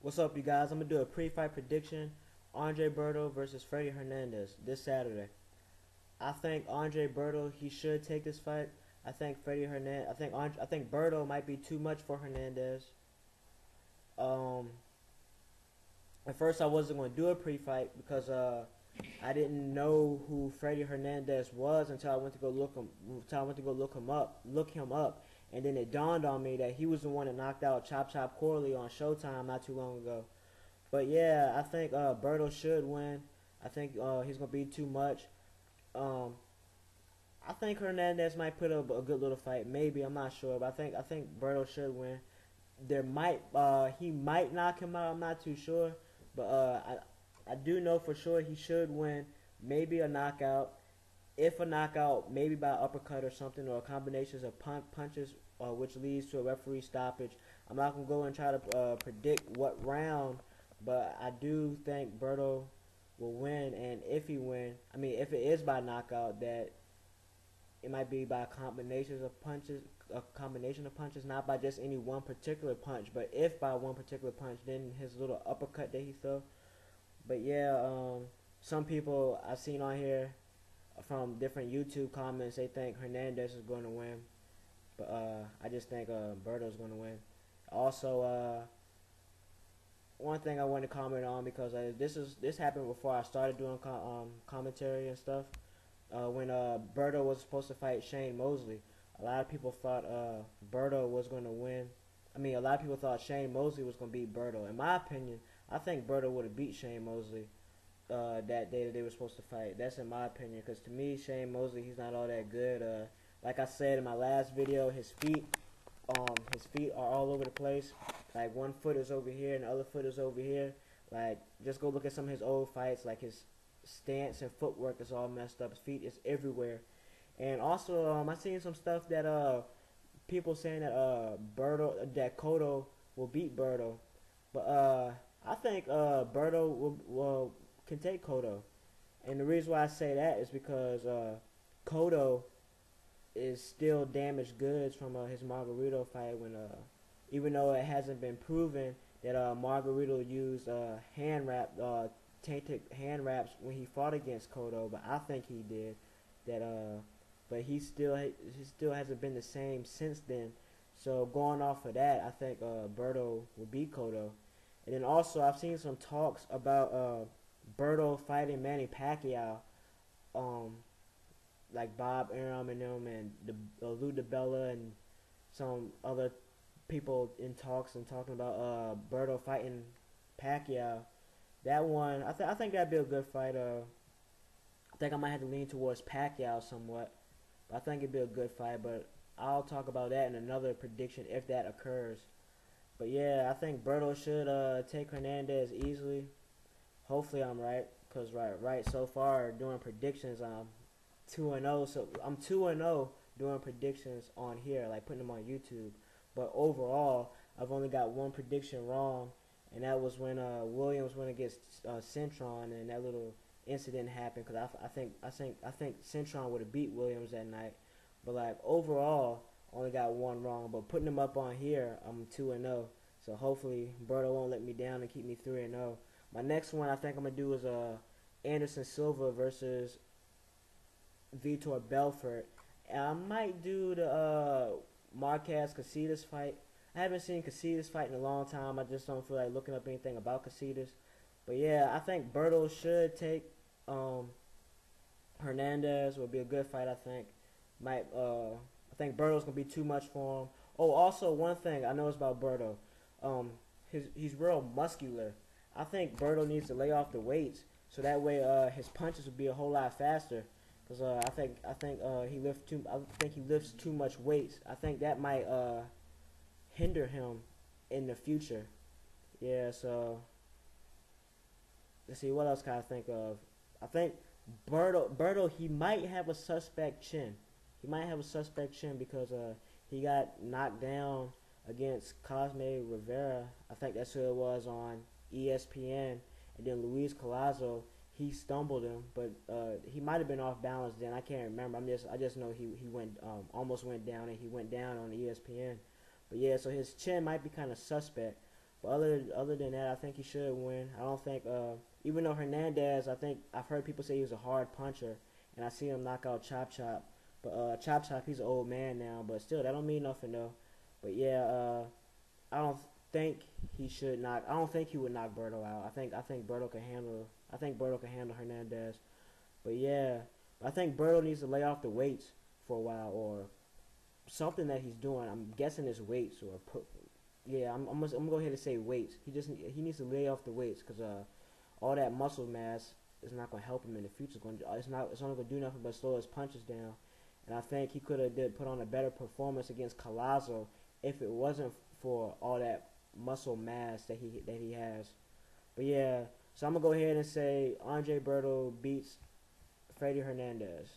What's up, you guys? I'm gonna do a pre-fight prediction: Andre Berto versus Freddy Hernandez this Saturday. I think Andre Berto he should take this fight. I think Freddy Hernandez. I think Berto might be too much for Hernandez. Um, at first I wasn't gonna do a pre-fight because I didn't know who Freddy Hernandez was until I went to go look him up, and then it dawned on me that he was the one that knocked out Chop Chop Corley on Showtime not too long ago. But yeah, I think Berto should win. I think he's gonna be too much. Um, I think Hernandez might put up a good little fight. Maybe, I'm not sure, but I think Berto should win. He might knock him out. I'm not too sure, but I do know for sure he should win. Maybe a knockout. If a knockout, maybe by uppercut or something, or combinations of punches, which leads to a referee stoppage. I'm not gonna go and try to predict what round, but I do think Berto will win. And if he win, I mean, if it is by knockout, that it might be by a combination of punches, not by just any one particular punch. But if by one particular punch, then his little uppercut that he throw. But yeah, some people I've seen on here from different YouTube comments, they think Hernandez is going to win, but I just think Berto's going to win. Also, one thing I want to comment on, because this happened before I started doing commentary and stuff. When Berto was supposed to fight Shane Mosley, a lot of people thought Berto was going to win. I mean, a lot of people thought Shane Mosley was going to beat Berto. In my opinion, I think Berto would have beat Shane Mosley that day that they were supposed to fight. That's in my opinion, because to me, Shane Mosley, he's not all that good. Like I said in my last video, his feet are all over the place. Like, one foot is over here and the other foot is over here. Like, just go look at some of his old fights. Like, his stance and footwork is all messed up. His feet is everywhere. And also, I seen some stuff that people saying that that Cotto will beat Berto, but I think Berto can take Cotto, and the reason why I say that is because Cotto is still damaged goods from his Margarito fight, when even though it hasn't been proven that Margarito used tainted hand wraps when he fought against Cotto, but I think he did that. But he still hasn't been the same since then. So going off of that, I think Berto will beat Cotto. And then also, I've seen some talks about Berto fighting Manny Pacquiao, like Bob Arum and them, and Lou DiBella and some other people in talks and talking about Berto fighting Pacquiao. That one, I think that'd be a good fight. I think I might have to lean towards Pacquiao somewhat, but I think it'd be a good fight. But I'll talk about that in another prediction if that occurs. But yeah, I think Berto should take Hernandez easily. Hopefully I'm right, because right so far doing predictions, I'm 2-0. So I'm 2-0 doing predictions on here, like putting them on YouTube. But overall, I've only got one prediction wrong, and that was when Williams went against Centron, and that little incident happened. Because I think Centron would have beat Williams that night. But like overall, only got one wrong. But putting them up on here, I'm 2-0. So hopefully Berto won't let me down and keep me 3-0. My next one I think I'm gonna do is Anderson Silva versus Vitor Belfort. And I might do the Marquez Casillas fight. I haven't seen Casillas fight in a long time. I just don't feel like looking up anything about Casillas. But yeah, I think Berto should take Hernandez. Will be a good fight. I think I think Berto's gonna be too much for him. Oh, also one thing I know is about Berto. He's real muscular. I think Berto needs to lay off the weights, so that way his punches would be a whole lot faster. Cause I think he lifts too much weights. I think that might hinder him in the future. Yeah. So let's see, what else can I think of. I think Berto he might have a suspect chin. He might have a suspect chin because he got knocked down against Cosme Rivera. I think that's who it was on ESPN. And then Luis Collazo, he stumbled him, but he might have been off balance then. I can't remember. I just know he went almost went down, and he went down on ESPN. But yeah, so his chin might be kind of suspect. But other than that, I think he should win. I don't think even though Hernandez, I think I've heard people say he was a hard puncher, and I see him knock out Chop Chop. But Chop Chop, he's an old man now. But still, that don't mean nothing though. But yeah, I don't think he should knock. I don't think he would knock Berto out. I think Berto can handle. I think Berto can handle Hernandez. But yeah, I think Berto needs to lay off the weights for a while or something that he's doing. I'm guessing it's weights or put. Yeah, I'm gonna go ahead and say weights. He needs to lay off the weights because all that muscle mass is not gonna help him in the future. It's only gonna do nothing but slow his punches down. And I think he could have did put on a better performance against Collazo if it wasn't for all that muscle mass that he has. But yeah, so I'm gonna go ahead and say Andre Berto beats Freddy Hernandez.